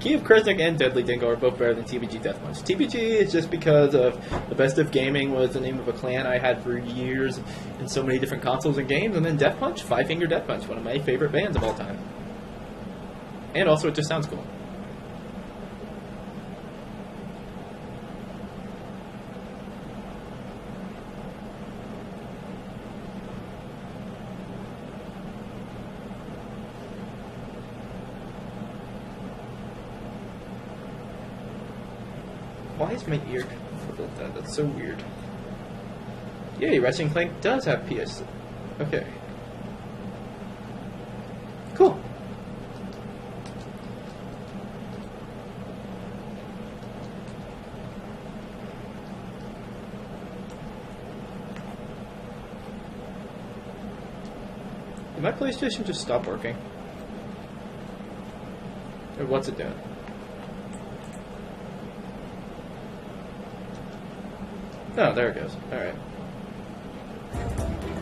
Key of Kresnik and Deadly Dingo are both better than TBG Deathpunch. TBG is just because of the Best of Gaming was the name of a clan I had for years in so many different consoles and games, and then Death Punch, Five Finger Death Punch, one of my favorite bands of all time. And also, it just sounds cool. Why is my ear like that? That's so weird. Yay, Ratchet Clank does have PS. Okay. Cool. Did my PlayStation just stop working? Or what's it doing? Oh, there it goes. Alright.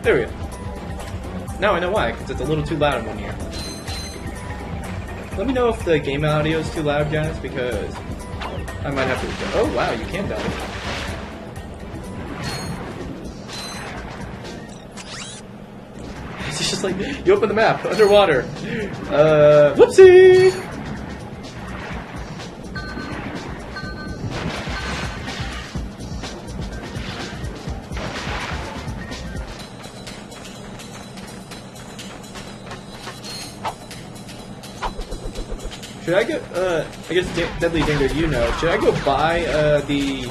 There we go. Now I know why, because it's a little too loud in one ear. Let me know if the game audio is too loud, guys, because I might have to... Oh, wow, you can dive. It's just like, you open the map, underwater. Whoopsie! Should I go, I guess Deadly Dingo, you know, should I go buy, the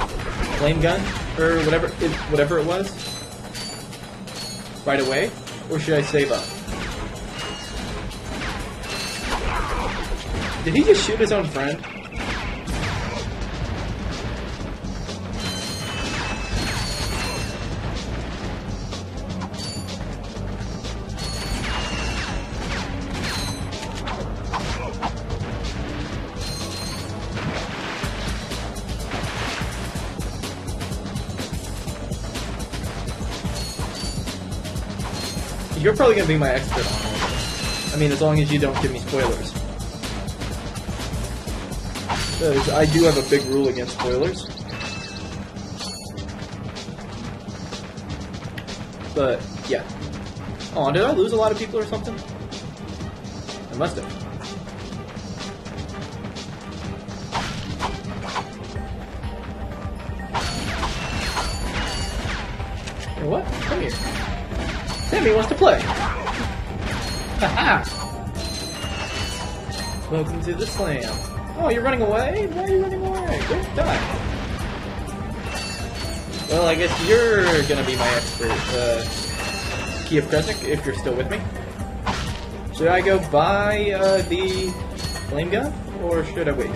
flame gun, or whatever it was, right away, or should I save up? Did he just shoot his own friend? You're probably going to be my expert on it. I mean, as long as you don't give me spoilers. Because I do have a big rule against spoilers. But, yeah. Oh, did I lose a lot of people or something? I must have. You know what? Come here. Sammy wants to play! Haha! Welcome to the slam. Oh, you're running away? Why are you running away? Go die! Well, I guess you're gonna be my expert, Key of Kresnik, if you're still with me. Should I go buy, the flame gun? Or should I wait?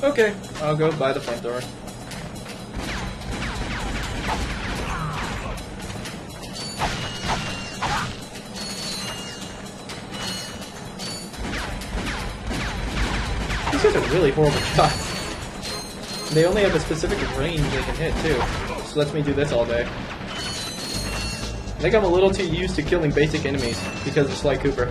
Okay, I'll go buy the flamethrower. These guys are really horrible shots. They only have a specific range they can hit, too. Which lets me do this all day. I think I'm a little too used to killing basic enemies because of Sly Cooper.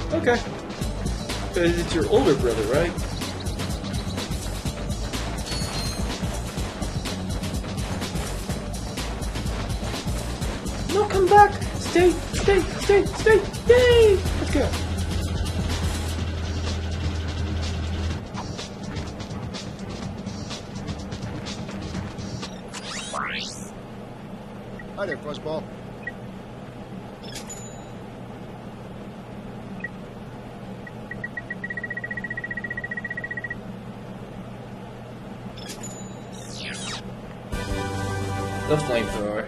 Okay. Because it's your older brother, right? No, come back! Stay! Stay! Stay! Stay! Yay! Let's go! Hi there, Fuzzball. The flamethrower.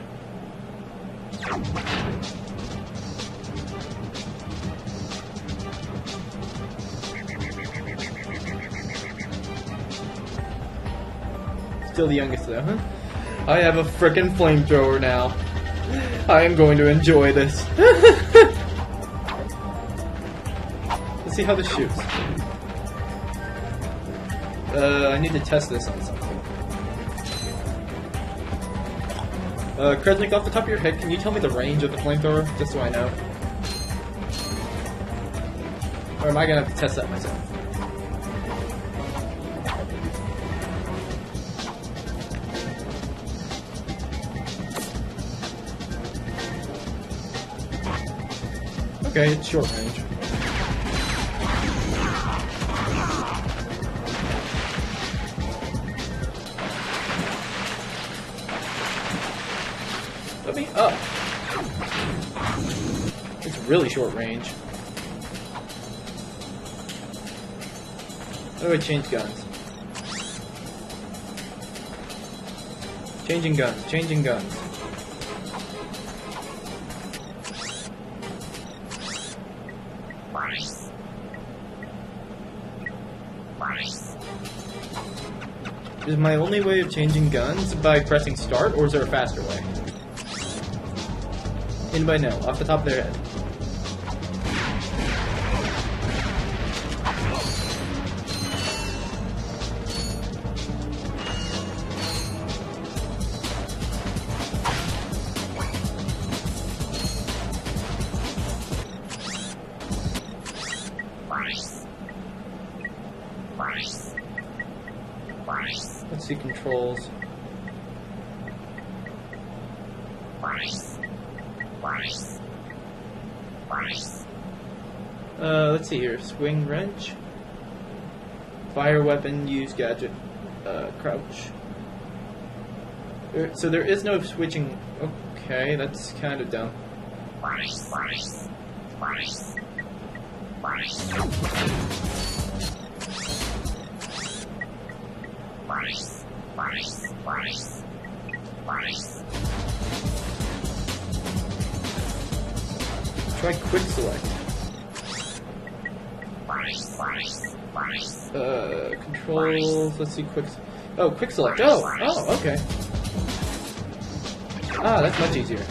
still the youngest though, huh? I have a frickin' flamethrower now. I am going to enjoy this. Let's see how this shoots. I need to test this on something. Kresnik, off the top of your head, can you tell me the range of the flamethrower, just so I know? Or am I gonna have to test that myself? Okay, it's short range. Let me up. It's really short range. How do I change guns? Changing guns, changing guns. Is my only way of changing guns by pressing start, or is there a faster way? Anybody know, off the top of their head? Let's see controls. Let's see here. Swing wrench. Fire weapon, use gadget, crouch. So there is no switching. Okay, that's kind of dumb. Try quick select. Controls. Let's see quick. Oh, quick select. Oh, okay. Ah, that's much easier.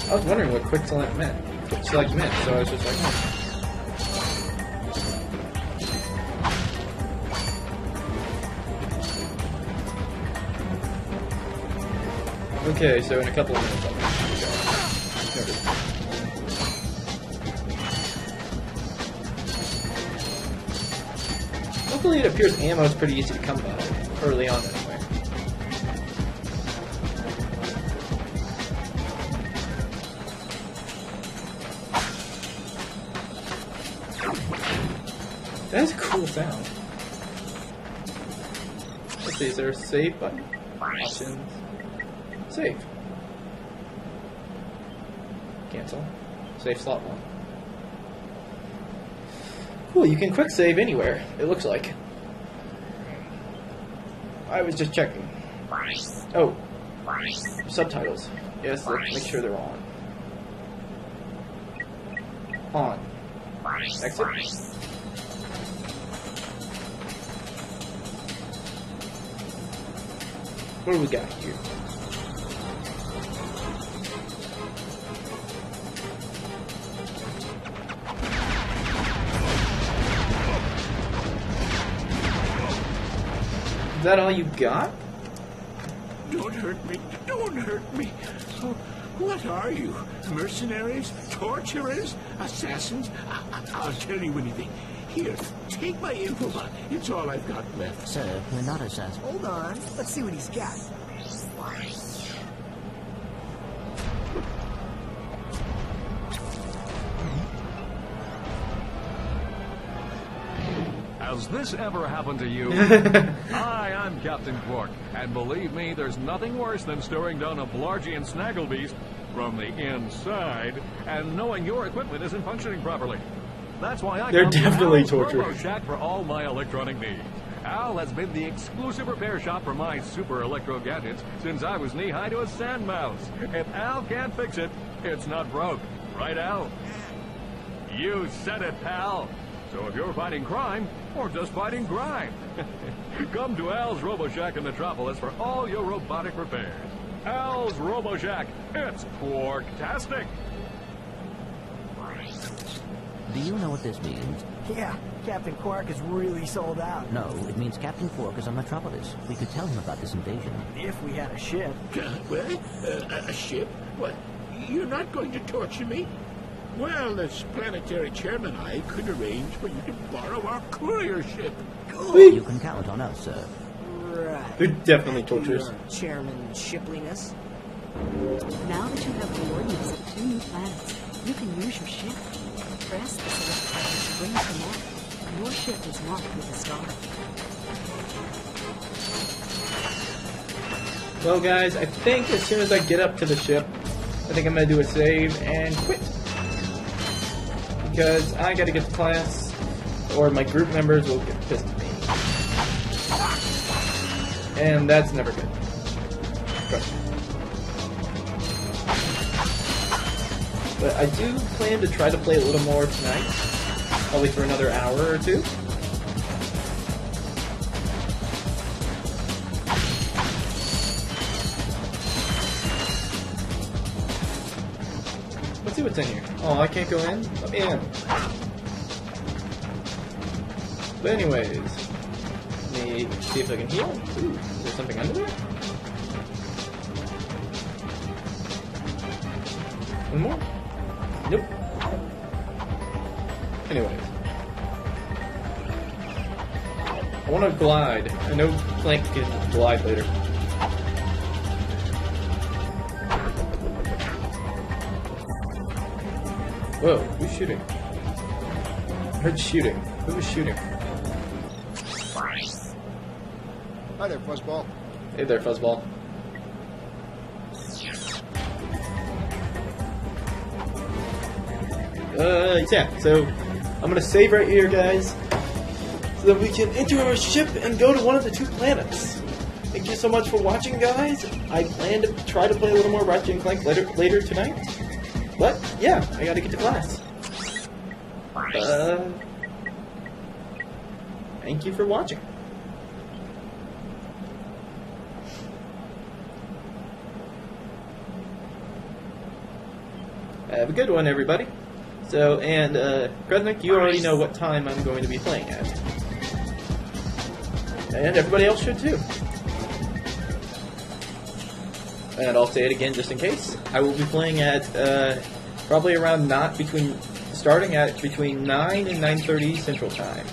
I was wondering what quick select meant. So I was just like, Okay, so in a couple of minutes I'll Noted. Hopefully it appears ammo is pretty easy to come by, early on anyway. That's a cool sound. Let's see, is there a save button? Options. Save. Cancel. Save slot 1. Cool, you can quick save anywhere, it looks like. I was just checking. Oh. Subtitles. Yes, let's make sure they're on. On. Exit. What do we got here? Is that all you got? Don't hurt me. Don't hurt me. Oh, what are you? Mercenaries? Torturers? Assassins? I'll tell you anything. Here, take my infobot. It's all I've got left. Sir, we're not assassins. Hold on. Let's see what he's got. I'll Has this ever happened to you? Hi, I'm Captain Quark, and believe me, there's nothing worse than staring down a Blargian snagglebeast from the inside and knowing your equipment isn't functioning properly. That's why I They're come to definitely Al's torture. RoboShack for all my electronic needs. Al has been the exclusive repair shop for my super electro gadgets since I was knee-high to a sand mouse. If Al can't fix it, it's not broke. Right, Al? You said it, pal. So if you're fighting crime, or just fighting grime, come to Al's RoboShack in Metropolis for all your robotic repairs. Al's RoboShack, it's Quarktastic. Do you know what this means? Yeah, Captain Quark is really sold out. No, it means Captain Quark is on Metropolis. We could tell him about this invasion. If we had a ship. A ship? What? You're not going to torture me? Well, as planetary chairman, I could arrange for you to borrow our courier ship. You can count on us, sir. Right. They're definitely torturers. Your chairman shipliness. Now that you have the coordinates of 2 new planets, you can use your ship. Press the select button to bring up the map. Your ship is marked with a star. Well, guys, I think as soon as I get up to the ship, I think I'm going to do a save and quit. Because I got to get to class, or my group members will get pissed at me. And that's never good. Trust me. But I do plan to try to play a little more tonight. Probably for another hour or two. Let's see what's in here. Oh, I can't go in? Let me in. But anyways, let me see if I can heal. Ooh, is there something under there? One more? Nope. Anyways. I want to glide. I know Clank can glide later. Whoa, who's shooting? I heard shooting. Who was shooting? Hi there, Fuzzball. Hey there, Fuzzball. Yeah, so I'm gonna save right here, guys, so that we can enter our ship and go to one of the 2 planets. Thank you so much for watching, guys. I plan to try to play a little more Ratchet Clank later tonight. But, yeah, I gotta get to class. Thank you for watching. Have a good one, everybody. So, and, Kresnik, you already know what time I'm going to be playing at. And everybody else should too. And I'll say it again just in case. I will be playing at, probably around starting at between 9 and 9:30 Central Time.